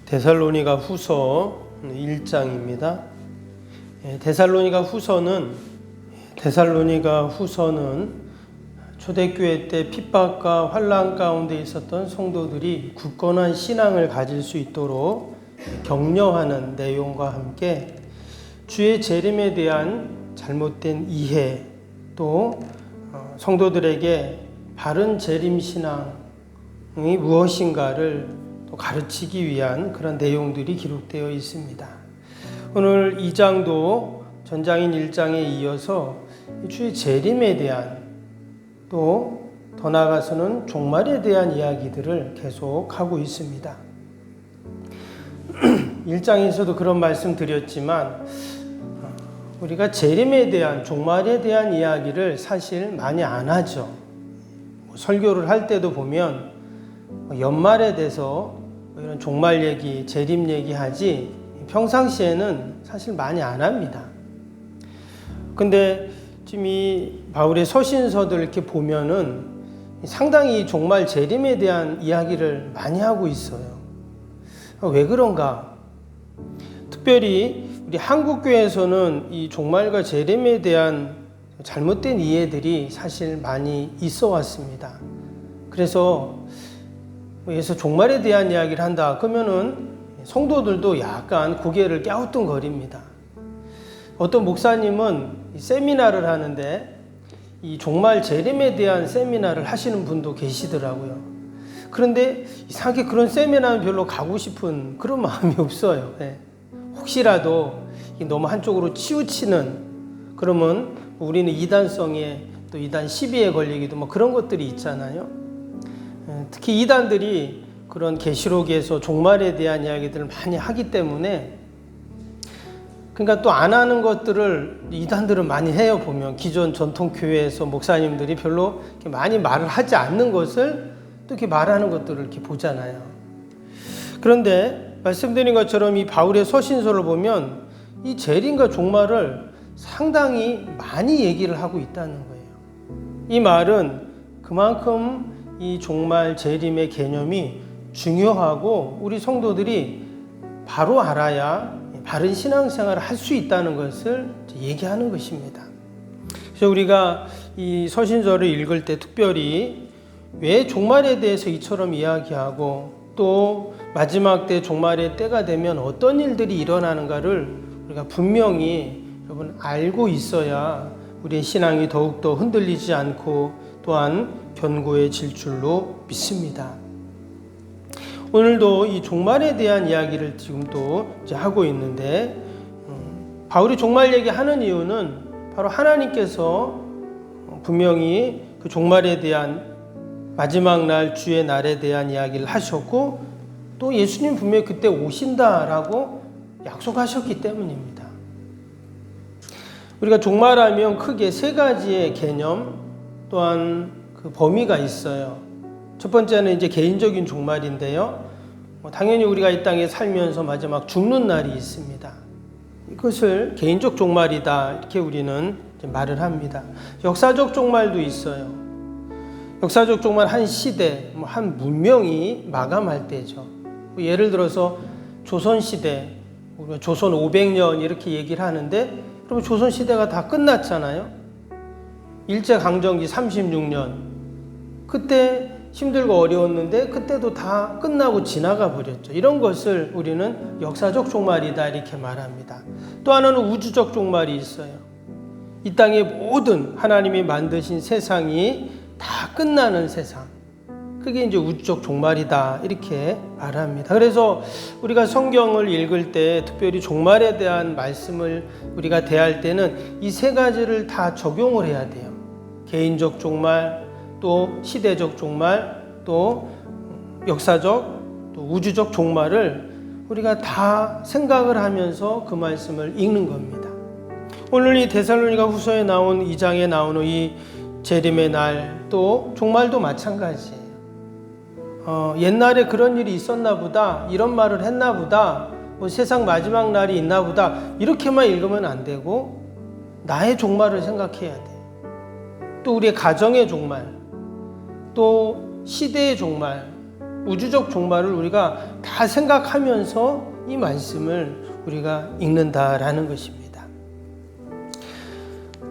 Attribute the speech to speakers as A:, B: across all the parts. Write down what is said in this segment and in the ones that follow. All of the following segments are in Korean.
A: 데살로니가 후서 1장입니다. 데살로니가 후서는 초대교회 때 핍박과 환난 가운데 있었던 성도들이 굳건한 신앙을 가질 수 있도록 격려하는 내용과 함께 주의 재림에 대한 잘못된 이해, 또 성도들에게 바른 재림 신앙이 무엇인가를 또 가르치기 위한 그런 내용들이 기록되어 있습니다. 오늘 2장도 전장인 1장에 이어서 주의 재림에 대한, 또 더 나아가서는 종말에 대한 이야기들을 계속하고 있습니다. 1장에서도 그런 말씀 드렸지만 우리가 재림에 대한, 종말에 대한 이야기를 사실 많이 안 하죠. 설교를 할 때도 보면 연말에 돼서 이런 종말 얘기, 재림 얘기하지 평상시에는 사실 많이 안 합니다. 근데 지금 이 바울의 서신서들 이렇게 보면은 상당히 종말 재림에 대한 이야기를 많이 하고 있어요. 왜 그런가? 특별히 우리 한국교회에서는 이 종말과 재림에 대한 잘못된 이해들이 사실 많이 있어 왔습니다. 그래서 종말에 대한 이야기를 한다 그러면은 성도들도 약간 고개를 갸우뚱거립니다. 어떤 목사님은 세미나를 하는데 이 종말 재림에 대한 세미나를 하시는 분도 계시더라고요. 그런데 이상하게 그런 세미나는 별로 가고 싶은 그런 마음이 없어요. 혹시라도 너무 한쪽으로 치우치는, 그러면 우리는 이단성에 또 이단 시비에 걸리기도 그런 것들이 있잖아요. 특히 이단들이 그런 계시록에서 종말에 대한 이야기들을 많이 하기 때문에, 그러니까 또 안 하는 것들을 이단들은 많이 해요. 보면 기존 전통교회에서 목사님들이 별로 이렇게 많이 말을 하지 않는 것을 또 이렇게 말하는 것들을 이렇게 보잖아요. 그런데 말씀드린 것처럼 이 바울의 서신서를 보면 이 재림과 종말을 상당히 많이 얘기를 하고 있다는 거예요. 이 말은 그만큼 이 종말 재림의 개념이 중요하고 우리 성도들이 바로 알아야 바른 신앙생활을 할 수 있다는 것을 얘기하는 것입니다. 그래서 우리가 이 서신서를 읽을 때 특별히 왜 종말에 대해서 이처럼 이야기하고, 또 마지막 때 종말의 때가 되면 어떤 일들이 일어나는가를 우리가 분명히 여러분 알고 있어야 우리의 신앙이 더욱더 흔들리지 않고 또한 견고해질 줄로 믿습니다. 오늘도 이 종말에 대한 이야기를 지금 또 하고 있는데, 바울이 종말 얘기하는 이유는 바로 하나님께서 분명히 그 종말에 대한, 마지막 날 주의 날에 대한 이야기를 하셨고, 또 예수님 분명히 그때 오신다라고 약속하셨기 때문입니다. 우리가 종말하면 크게 세 가지의 개념 또한 그 범위가 있어요. 첫 번째는 이제 개인적인 종말인데요. 당연히 우리가 이 땅에 살면서 마지막 죽는 날이 있습니다. 이것을 개인적 종말이다 이렇게 우리는 말을 합니다. 역사적 종말도 있어요. 역사적 종말, 한 시대, 한 문명이 마감할 때죠. 예를 들어서 조선시대, 우리가 조선 500년 이렇게 얘기를 하는데, 그러면 조선시대가 다 끝났잖아요. 일제강점기 36년. 그때 힘들고 어려웠는데 그때도 다 끝나고 지나가 버렸죠. 이런 것을 우리는 역사적 종말이다 이렇게 말합니다. 또 하나는 우주적 종말이 있어요. 이 땅의 모든 하나님이 만드신 세상이 다 끝나는 세상, 그게 이제 우주적 종말이다 이렇게 말합니다. 그래서 우리가 성경을 읽을 때 특별히 종말에 대한 말씀을 우리가 대할 때는 이 세 가지를 다 적용을 해야 돼요. 개인적 종말, 또 시대적 종말, 또 역사적, 또 우주적 종말을 우리가 다 생각을 하면서 그 말씀을 읽는 겁니다. 오늘 이 데살로니가 후서에 나온 2장에 나오는 이 재림의 날, 또 종말도 마찬가지예요. 옛날에 그런 일이 있었나 보다, 이런 말을 했나 보다, 세상 마지막 날이 있나 보다, 이렇게만 읽으면 안 되고 나의 종말을 생각해야 돼. 또 우리의 가정의 종말, 또 시대의 종말, 우주적 종말을 우리가 다 생각하면서 이 말씀을 우리가 읽는다라는 것입니다.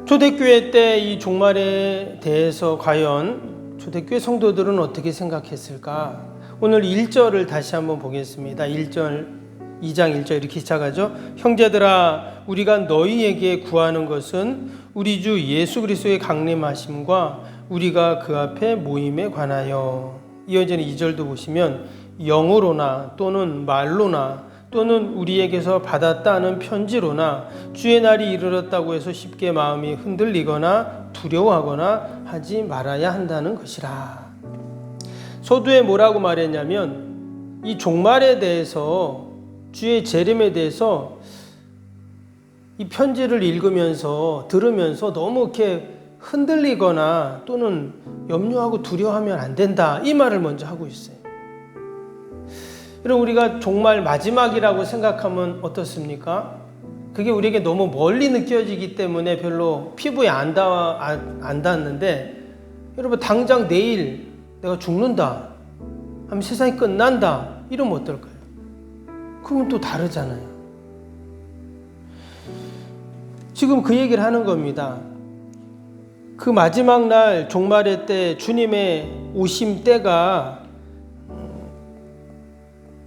A: 초대교회 때 이 종말에 대해서 과연 초대교회 성도들은 어떻게 생각했을까? 오늘 1절을 다시 한번 보겠습니다. 2장 1절 이렇게 시작하죠. 형제들아, 우리가 너희에게 구하는 것은 우리 주 예수 그리스도의 강림하심과 우리가 그 앞에 모임에 관하여. 이어지는 2절도 보시면 영으로나 또는 말로나 또는 우리에게서 받았다는 편지로나 주의 날이 이르렀다고 해서 쉽게 마음이 흔들리거나 두려워하거나 하지 말아야 한다는 것이라. 서두에 뭐라고 말했냐면 이 종말에 대해서, 주의 재림에 대해서 이 편지를 읽으면서 들으면서 너무 이렇게 흔들리거나 또는 염려하고 두려워하면 안 된다, 이 말을 먼저 하고 있어요. 여러분, 우리가 종말 마지막이라고 생각하면 어떻습니까? 그게 우리에게 너무 멀리 느껴지기 때문에 별로 피부에 안 닿는데, 여러분 당장 내일 내가 죽는다, 하면 세상이 끝난다, 이러면 어떨까요? 그건 또 다르잖아요. 지금 그 얘기를 하는 겁니다. 그 마지막 날 종말의 때, 주님의 오심 때가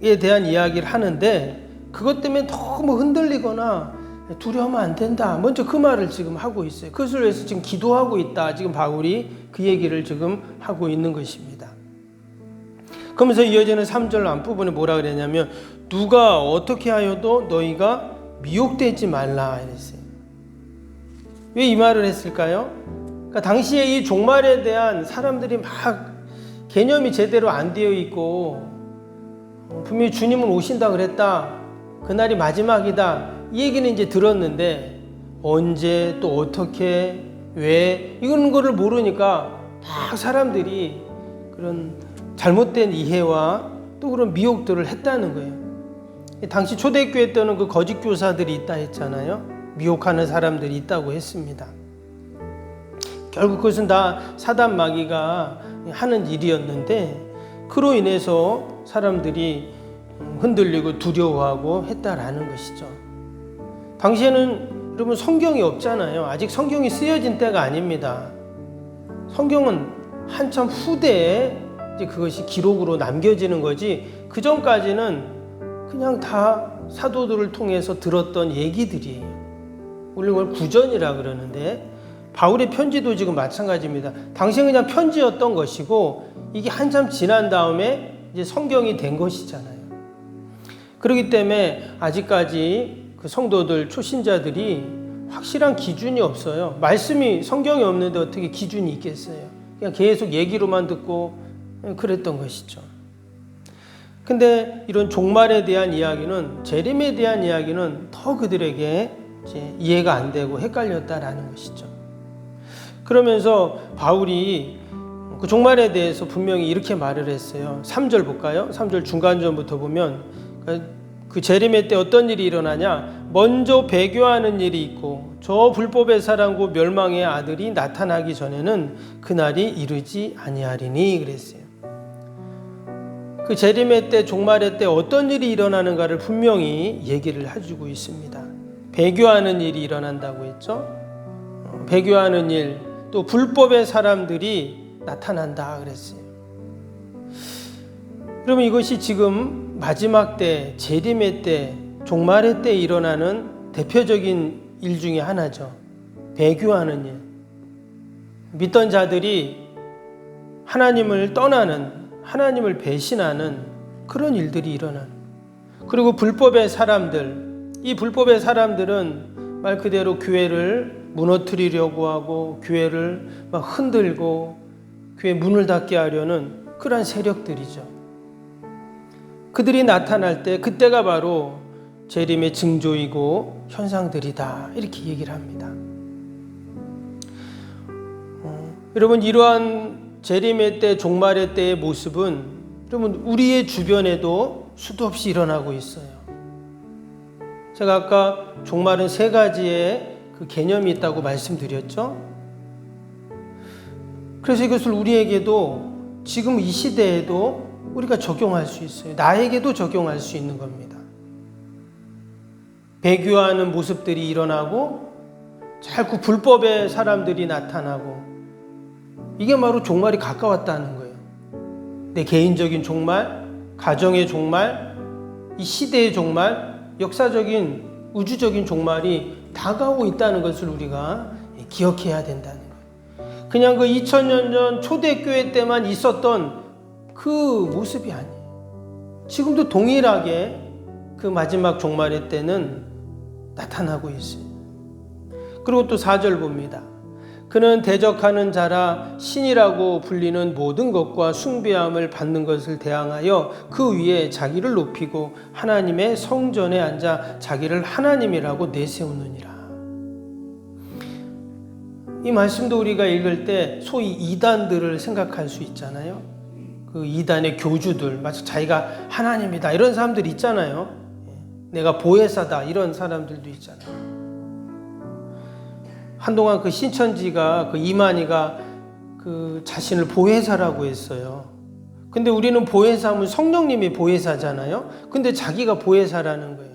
A: 에 대한 이야기를 하는데, 그것 때문에 너무 흔들리거나 두려워하면 안 된다, 먼저 그 말을 지금 하고 있어요. 그것을 위해서 지금 기도하고 있다, 지금 바울이 그 얘기를 지금 하고 있는 것입니다. 그러면서 이어지는 3절 앞부분에 뭐라 그랬냐면 누가 어떻게 하여도 너희가 미혹되지 말라 이랬어요. 왜 이 말을 했을까요? 그러니까 당시에 이 종말에 대한 사람들이 막 개념이 제대로 안 되어 있고, 분명히 주님은 오신다 그랬다, 그날이 마지막이다, 이 얘기는 이제 들었는데 언제 또 어떻게 왜 이런 거를 모르니까 막 사람들이 그런 잘못된 이해와 또 그런 미혹들을 했다는 거예요. 당시 초대교회 때는 그 거짓 교사들이 있다 했잖아요. 미혹하는 사람들이 있다고 했습니다. 결국 그것은 다 사단 마귀가 하는 일이었는데, 그로 인해서 사람들이 흔들리고 두려워하고 했다라는 것이죠. 당시에는 여러분 성경이 없잖아요. 아직 성경이 쓰여진 때가 아닙니다. 성경은 한참 후대에 이제 그것이 기록으로 남겨지는 거지, 그 전까지는 그냥 다 사도들을 통해서 들었던 얘기들이에요. 우리 그걸 구전이라 그러는데, 바울의 편지도 지금 마찬가지입니다. 당시엔 그냥 편지였던 것이고 이게 한참 지난 다음에 이제 성경이 된 것이잖아요. 그렇기 때문에 아직까지 그 성도들, 초신자들이 확실한 기준이 없어요. 말씀이, 성경이 없는데 어떻게 기준이 있겠어요? 그냥 계속 얘기로만 듣고 그랬던 것이죠. 근데 이런 종말에 대한 이야기는, 재림에 대한 이야기는 더 그들에게 이제 이해가 안 되고 헷갈렸다라는 것이죠. 그러면서 바울이 그 종말에 대해서 분명히 이렇게 말을 했어요. 3절 볼까요? 3절 중간전부터 보면 그 재림의 때 어떤 일이 일어나냐? 먼저 배교하는 일이 있고 저 불법의 사랑과 멸망의 아들이 나타나기 전에는 그날이 이르지 아니하리니 그랬어요. 그 재림의 때, 종말의 때 어떤 일이 일어나는가를 분명히 얘기를 해주고 있습니다. 배교하는 일이 일어난다고 했죠. 배교하는 일, 또 불법의 사람들이 나타난다 그랬어요. 그러면 이것이 지금 마지막 때, 재림의 때, 종말의 때 일어나는 대표적인 일 중에 하나죠. 배교하는 일. 믿던 자들이 하나님을 떠나는, 하나님을 배신하는 그런 일들이 일어나는. 그리고 불법의 사람들, 이 불법의 사람들은 말 그대로 교회를 무너뜨리려고 하고 교회를 막 흔들고 교회 문을 닫게 하려는 그러한 세력들이죠. 그들이 나타날 때, 그때가 바로 재림의 징조이고 현상들이다, 이렇게 얘기를 합니다. 여러분, 이러한 재림의 때, 종말의 때의 모습은 여러분 우리의 주변에도 수도 없이 일어나고 있어요. 제가 아까 종말은 세 가지의 그 개념이 있다고 말씀드렸죠. 그래서 이것을 우리에게도 지금 이 시대에도 우리가 적용할 수 있어요. 나에게도 적용할 수 있는 겁니다. 배교하는 모습들이 일어나고 자꾸 불법의 사람들이 나타나고 이게 바로 종말이 가까웠다는 거예요. 내 개인적인 종말, 가정의 종말, 이 시대의 종말, 역사적인 우주적인 종말이 다가오고 있다는 것을 우리가 기억해야 된다는 거예요. 그냥 그 2000년 전 초대교회 때만 있었던 그 모습이 아니에요. 지금도 동일하게 그 마지막 종말의 때는 나타나고 있어요. 그리고 또 4절 봅니다. 그는 대적하는 자라 신이라고 불리는 모든 것과 숭배함을 받는 것을 대항하여 그 위에 자기를 높이고 하나님의 성전에 앉아 자기를 하나님이라고 내세우느니라. 이 말씀도 우리가 읽을 때 소위 이단들을 생각할 수 있잖아요. 그 이단의 교주들, 마치 자기가 하나님이다 이런 사람들 있잖아요. 내가 보혜사다 이런 사람들도 있잖아요. 한동안 그 신천지가 그 이만희가 그 자신을 보혜사라고 했어요. 근데 우리는 보혜사하면 성령님이 보혜사잖아요. 근데 자기가 보혜사라는 거예요.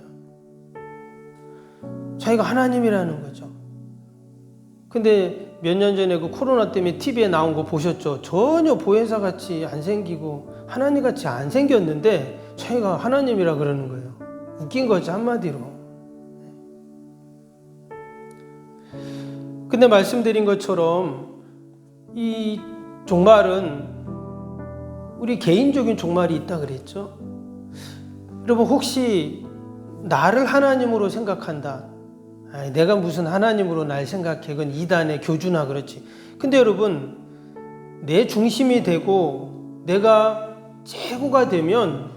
A: 자기가 하나님이라는 거죠. 근데 몇 년 전에 그 코로나 때문에 TV에 나온 거 보셨죠? 전혀 보혜사 같이 안 생기고 하나님 같이 안 생겼는데 자기가 하나님이라 그러는 거예요. 웃긴 거죠, 한마디로. 근데 말씀드린 것처럼 이 종말은 우리 개인적인 종말이 있다 그랬죠. 여러분 혹시 나를 하나님으로 생각한다. 내가 무슨 하나님으로 날 생각해. 그건 이단의 교주나 그렇지. 근데 여러분 내 중심이 되고 내가 최고가 되면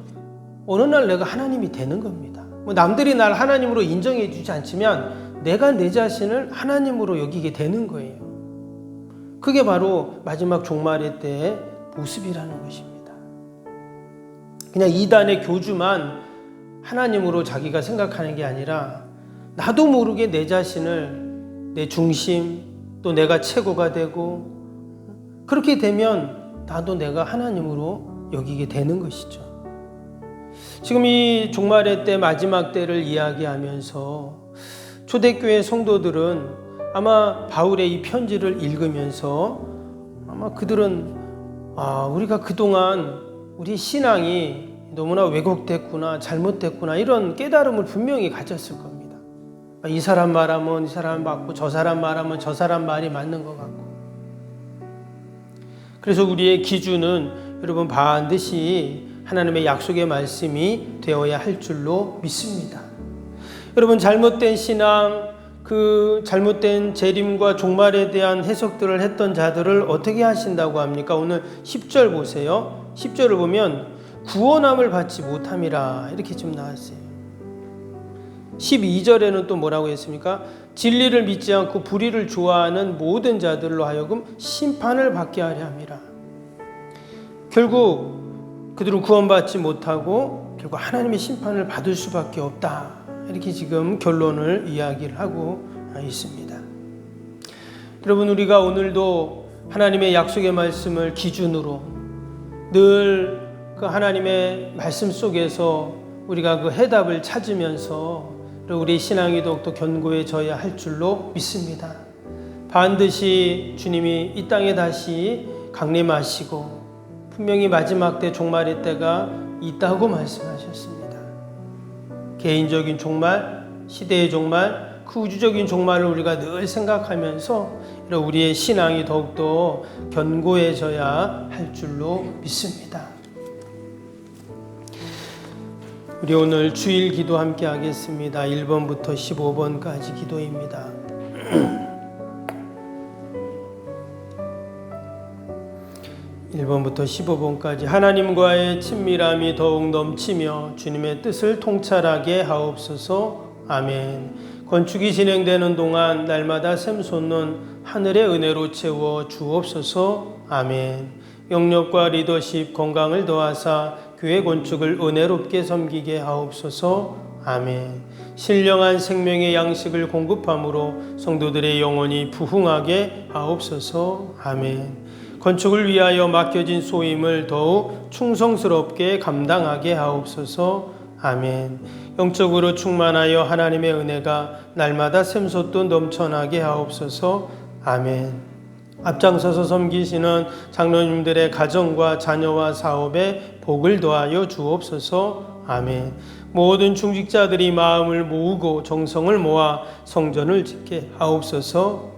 A: 어느 날 내가 하나님이 되는 겁니다. 뭐 남들이 날 하나님으로 인정해 주지 않지만 내가 내 자신을 하나님으로 여기게 되는 거예요. 그게 바로 마지막 종말의 때의 모습이라는 것입니다. 그냥 이단의 교주만 하나님으로 자기가 생각하는 게 아니라 나도 모르게 내 자신을 내 중심 또 내가 최고가 되고 그렇게 되면 나도 내가 하나님으로 여기게 되는 것이죠. 지금 이 종말의 때 마지막 때를 이야기하면서 초대교회 성도들은 아마 바울의 이 편지를 읽으면서 아마 그들은 우리가 그동안 우리 신앙이 너무나 왜곡됐구나 잘못됐구나 이런 깨달음을 분명히 가졌을 겁니다. 이 사람 말하면 이 사람 맞고 저 사람 말하면 저 사람 말이 맞는 것 같고 그래서 우리의 기준은 여러분 반드시 하나님의 약속의 말씀이 되어야 할 줄로 믿습니다. 여러분 잘못된 신앙, 그 잘못된 재림과 종말에 대한 해석들을 했던 자들을 어떻게 하신다고 합니까? 오늘 10절 보세요. 10절을 보면 구원함을 받지 못함이라 이렇게 좀 나왔어요. 12절에는 또 뭐라고 했습니까? 진리를 믿지 않고 불의를 좋아하는 모든 자들로 하여금 심판을 받게 하려 함이라. 결국 그들은 구원받지 못하고 결국 하나님의 심판을 받을 수밖에 없다. 이렇게 지금 결론을 이야기를 하고 있습니다. 여러분 우리가 오늘도 하나님의 약속의 말씀을 기준으로 늘 그 하나님의 말씀 속에서 우리가 그 해답을 찾으면서 우리 신앙이 더욱더 견고해져야 할 줄로 믿습니다. 반드시 주님이 이 땅에 다시 강림하시고 분명히 마지막 때 종말의 때가 있다고 말씀하셨습니다. 개인적인 종말, 시대의 종말, 그 우주적인 종말을 우리가 늘 생각하면서 우리의 신앙이 더욱더 견고해져야 할 줄로 믿습니다. 우리 오늘 주일 기도 함께 하겠습니다. 1번부터 15번까지 기도입니다. 1번부터 15번까지 하나님과의 친밀함이 더욱 넘치며 주님의 뜻을 통찰하게 하옵소서. 아멘. 건축이 진행되는 동안 날마다 샘솟는 하늘의 은혜로 채워 주옵소서. 아멘. 영역과 리더십 건강을 더하사 교회 건축을 은혜롭게 섬기게 하옵소서. 아멘. 신령한 생명의 양식을 공급함으로 성도들의 영혼이 부흥하게 하옵소서. 아멘. 건축을 위하여 맡겨진 소임을 더욱 충성스럽게 감당하게 하옵소서. 아멘. 영적으로 충만하여 하나님의 은혜가 날마다 샘솟도 넘쳐나게 하옵소서. 아멘. 앞장서서 섬기시는 장로님들의 가정과 자녀와 사업에 복을 더하여 주옵소서. 아멘. 모든 중직자들이 마음을 모으고 정성을 모아 성전을 짓게 하옵소서.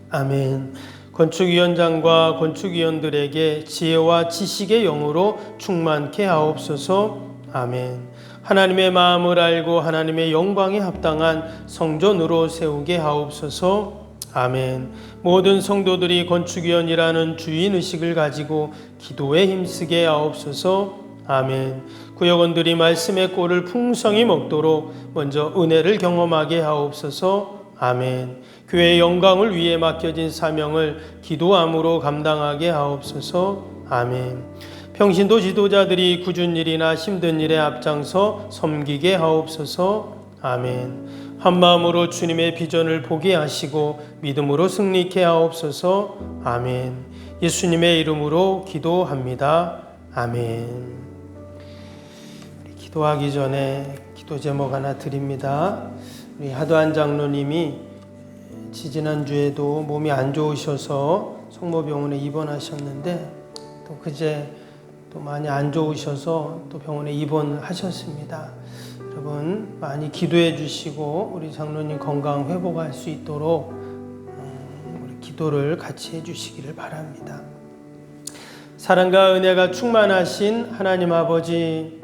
A: 아멘. 건축위원장과 건축위원들에게 지혜와 지식의 영으로 충만케 하옵소서. 아멘. 하나님의 마음을 알고 하나님의 영광에 합당한 성전으로 세우게 하옵소서. 아멘. 모든 성도들이 건축위원이라는 주인의식을 가지고 기도에 힘쓰게 하옵소서. 아멘. 구역원들이 말씀의 꼴을 풍성히 먹도록 먼저 은혜를 경험하게 하옵소서. 아멘. 교회의 영광을 위해 맡겨진 사명을 기도함으로 감당하게 하옵소서. 아멘. 평신도 지도자들이 굳은 일이나 힘든 일에 앞장서 섬기게 하옵소서. 아멘. 한마음으로 주님의 비전을 보게 하시고 믿음으로 승리케 하옵소서. 아멘. 예수님의 이름으로 기도합니다. 아멘. 기도하기 전에 기도 제목 하나 드립니다. 우리 하도한 장로님이 지지난주에도 몸이 안 좋으셔서 성모병원에 입원하셨는데 또 그제 또 많이 안 좋으셔서 또 병원에 입원하셨습니다. 여러분 많이 기도해 주시고 우리 장로님 건강 회복할 수 있도록 우리 기도를 같이 해 주시기를 바랍니다. 사랑과 은혜가 충만하신 하나님 아버지,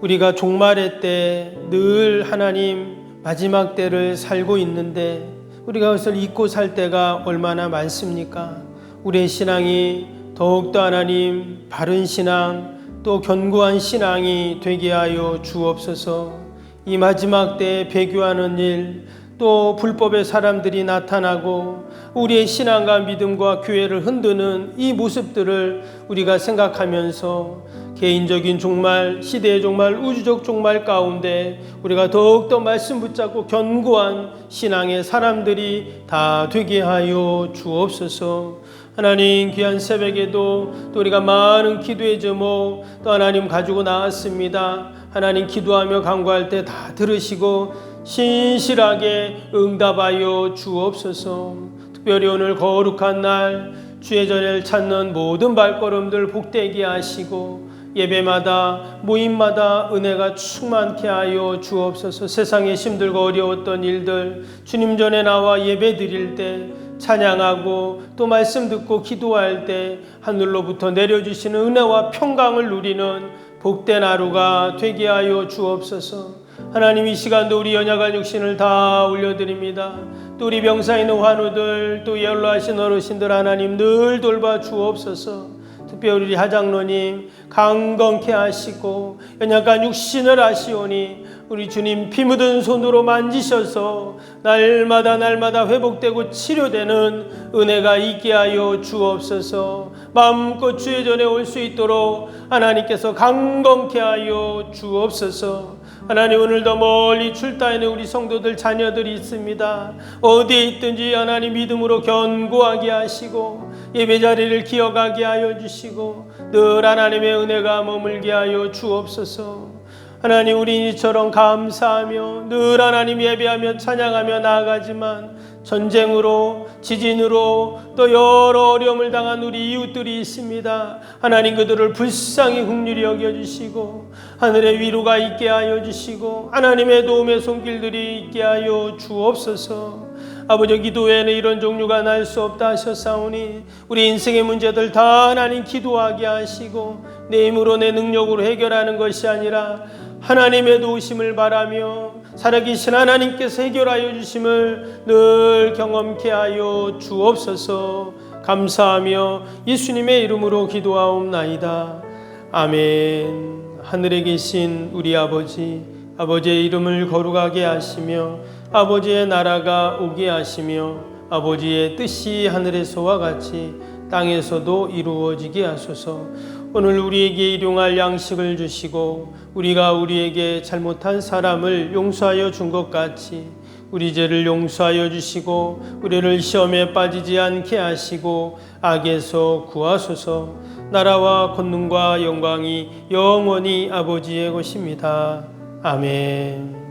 A: 우리가 종말의 때 늘 하나님 마지막 때를 살고 있는데 우리가 그것을 잊고 살 때가 얼마나 많습니까? 우리의 신앙이 더욱더 하나님 바른 신앙 또 견고한 신앙이 되게 하여 주옵소서. 이 마지막 때에 배교하는 일 또 불법의 사람들이 나타나고 우리의 신앙과 믿음과 교회를 흔드는 이 모습들을 우리가 생각하면서 개인적인 종말, 시대의 종말, 우주적 종말 가운데 우리가 더욱더 말씀 붙잡고 견고한 신앙의 사람들이 다 되게 하여 주옵소서. 하나님 귀한 새벽에도 또 우리가 많은 기도의 제목 또 하나님 가지고 나왔습니다. 하나님 기도하며 간구할 때 다 들으시고 신실하게 응답하여 주옵소서. 특별히 오늘 거룩한 날 주의 전을 찾는 모든 발걸음들 복되게 하시고 예배마다 모임마다 은혜가 충만케 하여 주옵소서. 세상에 힘들고 어려웠던 일들 주님 전에 나와 예배 드릴 때 찬양하고 또 말씀 듣고 기도할 때 하늘로부터 내려주시는 은혜와 평강을 누리는 복된 하루가 되게 하여 주옵소서. 하나님 이 시간도 우리 연약한 육신을 다 올려드립니다. 또 우리 병사에 있는 환우들 또 연로하신 어르신들 하나님 늘 돌봐 주옵소서. 특별히 우리 하장로님 강건케 하시고 연약한 육신을 하시오니 우리 주님 피 묻은 손으로 만지셔서 날마다 회복되고 치료되는 은혜가 있게 하여 주옵소서. 마음껏 주의 전에 올 수 있도록 하나님께서 강건케 하여 주옵소서. 하나님 오늘도 멀리 출타해 있는 우리 성도들 자녀들이 있습니다. 어디에 있든지 하나님 믿음으로 견고하게 하시고 예배 자리를 기억하게 하여 주시고 늘 하나님의 은혜가 머물게 하여 주옵소서. 하나님 우리 이처럼 감사하며 늘 하나님 예배하며 찬양하며 나아가지만 전쟁으로 지진으로 또 여러 어려움을 당한 우리 이웃들이 있습니다. 하나님 그들을 불쌍히 긍휼히 여겨주시고 하늘의 위로가 있게 하여 주시고 하나님의 도움의 손길들이 있게 하여 주옵소서. 아버지 기도에는 이런 종류가 날 수 없다 하셨사오니 우리 인생의 문제들 다 하나님 기도하게 하시고 내 힘으로 내 능력으로 해결하는 것이 아니라 하나님의 도우심을 바라며 살아계신 하나님께서 해결하여 주심을 늘 경험케 하여 주옵소서. 감사하며 예수님의 이름으로 기도하옵나이다. 아멘. 하늘에 계신 우리 아버지, 아버지의 이름을 거룩하게 하시며 아버지의 나라가 오게 하시며 아버지의 뜻이 하늘에서와 같이 땅에서도 이루어지게 하소서. 오늘 우리에게 일용할 양식을 주시고 우리가 우리에게 잘못한 사람을 용서하여 준 것 같이 우리 죄를 용서하여 주시고 우리를 시험에 빠지지 않게 하시고 악에서 구하소서. 나라와 권능과 영광이 영원히 아버지의 것입니다. 아멘.